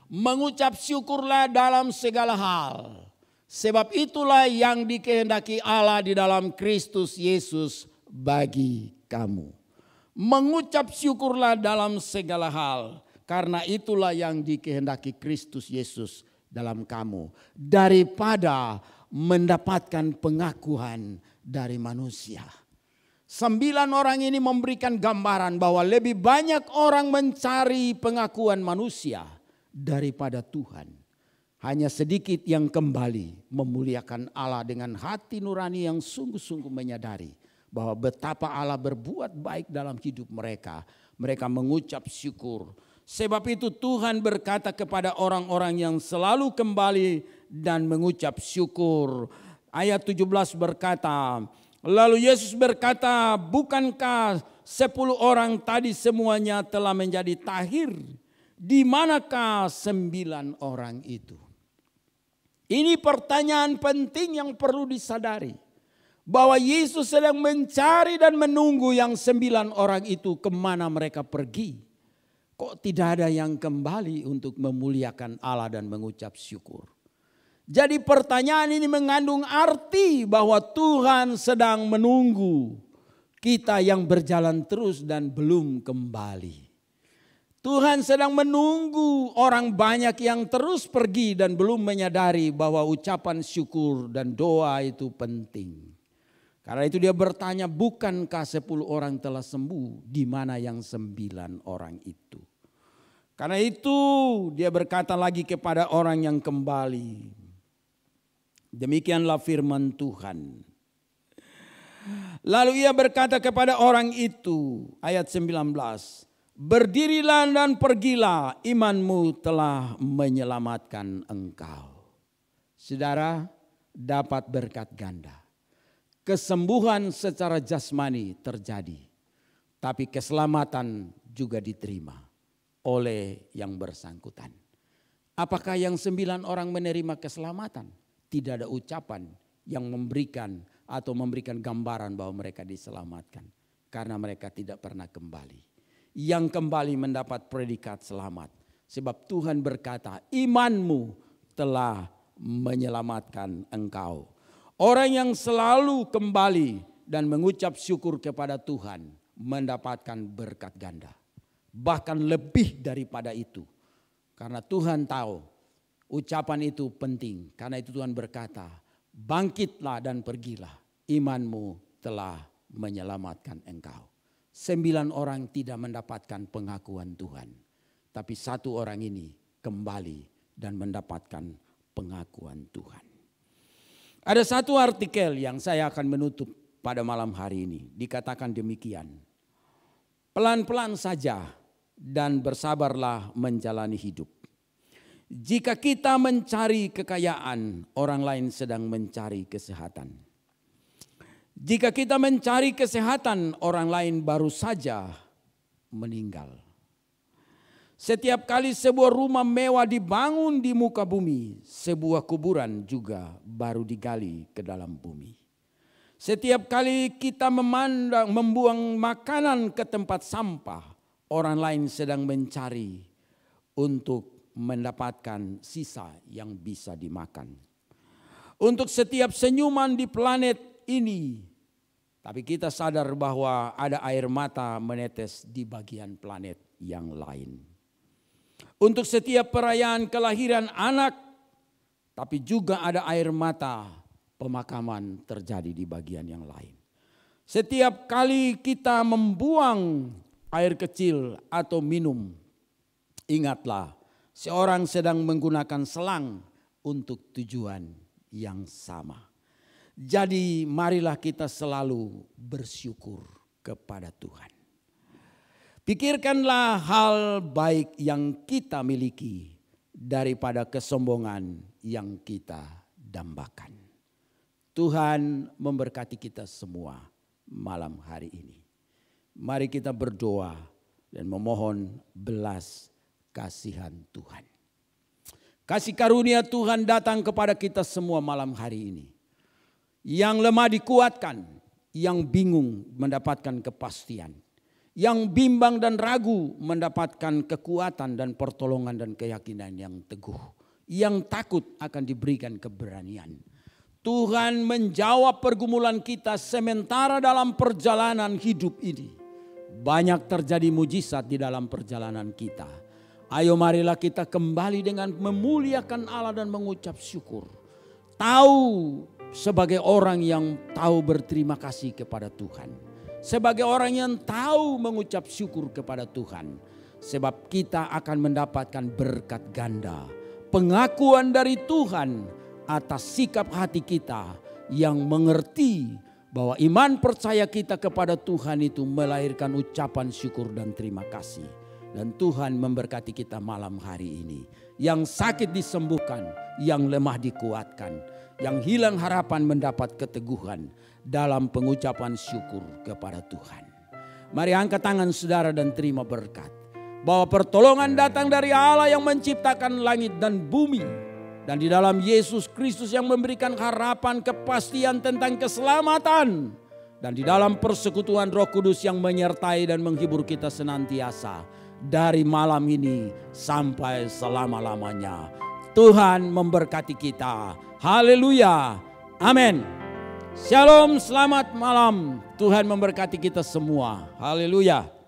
mengucap syukurlah dalam segala hal. Sebab itulah yang dikehendaki Allah di dalam Kristus Yesus bagi kamu. Mengucap syukurlah dalam segala hal, karena itulah yang dikehendaki Kristus Yesus dalam kamu, daripada mendapatkan pengakuan dari manusia. 9 orang ini memberikan gambaran bahwa lebih banyak orang mencari pengakuan manusia daripada Tuhan. Hanya sedikit yang kembali memuliakan Allah dengan hati nurani yang sungguh-sungguh menyadari bahwa betapa Allah berbuat baik dalam hidup mereka. Mereka mengucap syukur. Sebab itu Tuhan berkata kepada orang-orang yang selalu kembali dan mengucap syukur. Ayat 17 berkata, lalu Yesus berkata, bukankah 10 orang tadi semuanya telah menjadi tahir? Di manakah 9 orang itu? Ini pertanyaan penting yang perlu disadari. Bahwa Yesus sedang mencari dan menunggu yang 9 orang itu kemana mereka pergi. Kok tidak ada yang kembali untuk memuliakan Allah dan mengucap syukur. Jadi pertanyaan ini mengandung arti bahwa Tuhan sedang menunggu kita yang berjalan terus dan belum kembali. Tuhan sedang menunggu orang banyak yang terus pergi dan belum menyadari bahwa ucapan syukur dan doa itu penting. Karena itu dia bertanya, bukankah 10 orang telah sembuh? Di mana yang 9 orang itu? Karena itu dia berkata lagi kepada orang yang kembali. Demikianlah firman Tuhan. Lalu ia berkata kepada orang itu, ayat 19. Berdirilah dan pergilah, imanmu telah menyelamatkan engkau. Saudara dapat berkat ganda. Kesembuhan secara jasmani terjadi, tapi keselamatan juga diterima oleh yang bersangkutan. Apakah yang 9 orang menerima keselamatan? Tidak ada ucapan yang memberikan atau memberikan gambaran bahwa mereka diselamatkan. Karena mereka tidak pernah kembali. Yang kembali mendapat predikat selamat. Sebab Tuhan berkata, imanmu telah menyelamatkan engkau. Orang yang selalu kembali dan mengucap syukur kepada Tuhan mendapatkan berkat ganda. Bahkan lebih daripada itu. Karena Tuhan tahu ucapan itu penting. Karena itu Tuhan berkata, bangkitlah dan pergilah. Imanmu telah menyelamatkan engkau. 9 orang tidak mendapatkan pengakuan Tuhan. Tapi 1 orang ini kembali dan mendapatkan pengakuan Tuhan. Ada satu artikel yang saya akan menutup pada malam hari ini. Dikatakan demikian. Pelan-pelan saja dan bersabarlah menjalani hidup. Jika kita mencari kekayaan, orang lain sedang mencari kesehatan. Jika kita mencari kesehatan, orang lain baru saja meninggal. Setiap kali sebuah rumah mewah dibangun di muka bumi, sebuah kuburan juga baru digali ke dalam bumi. Setiap kali kita membuang makanan ke tempat sampah, orang lain sedang mencari untuk mendapatkan sisa yang bisa dimakan. Untuk setiap senyuman di planet ini, tapi kita sadar bahwa ada air mata menetes di bagian planet yang lain. Untuk setiap perayaan kelahiran anak, tapi juga ada air mata pemakaman terjadi di bagian yang lain. Setiap kali kita membuang air kecil atau minum, ingatlah seorang sedang menggunakan selang untuk tujuan yang sama. Jadi marilah kita selalu bersyukur kepada Tuhan. Pikirkanlah hal baik yang kita miliki daripada kesombongan yang kita dambakan. Tuhan memberkati kita semua malam hari ini. Mari kita berdoa dan memohon belas kasihan Tuhan. Kasih karunia Tuhan datang kepada kita semua malam hari ini. Yang lemah dikuatkan, yang bingung mendapatkan kepastian. Yang bimbang dan ragu mendapatkan kekuatan dan pertolongan dan keyakinan yang teguh. Yang takut akan diberikan keberanian. Tuhan menjawab pergumulan kita sementara dalam perjalanan hidup ini. Banyak terjadi mujizat di dalam perjalanan kita. Ayo marilah kita kembali dengan memuliakan Allah dan mengucap syukur. Tahu sebagai orang yang tahu berterima kasih kepada Tuhan. Sebagai orang yang tahu mengucap syukur kepada Tuhan. Sebab kita akan mendapatkan berkat ganda. Pengakuan dari Tuhan atas sikap hati kita yang mengerti bahwa iman percaya kita kepada Tuhan itu melahirkan ucapan syukur dan terima kasih. Dan Tuhan memberkati kita malam hari ini. Yang sakit disembuhkan, yang lemah dikuatkan, yang hilang harapan mendapat keteguhan dalam pengucapan syukur kepada Tuhan. Mari angkat tangan saudara dan terima berkat. Bahwa pertolongan datang dari Allah yang menciptakan langit dan bumi. Dan di dalam Yesus Kristus yang memberikan harapan kepastian tentang keselamatan. Dan di dalam persekutuan Roh Kudus yang menyertai dan menghibur kita senantiasa. Dari malam ini sampai selama-lamanya. Tuhan memberkati kita. Haleluya. Amin. Shalom, selamat malam. Tuhan memberkati kita semua. Haleluya.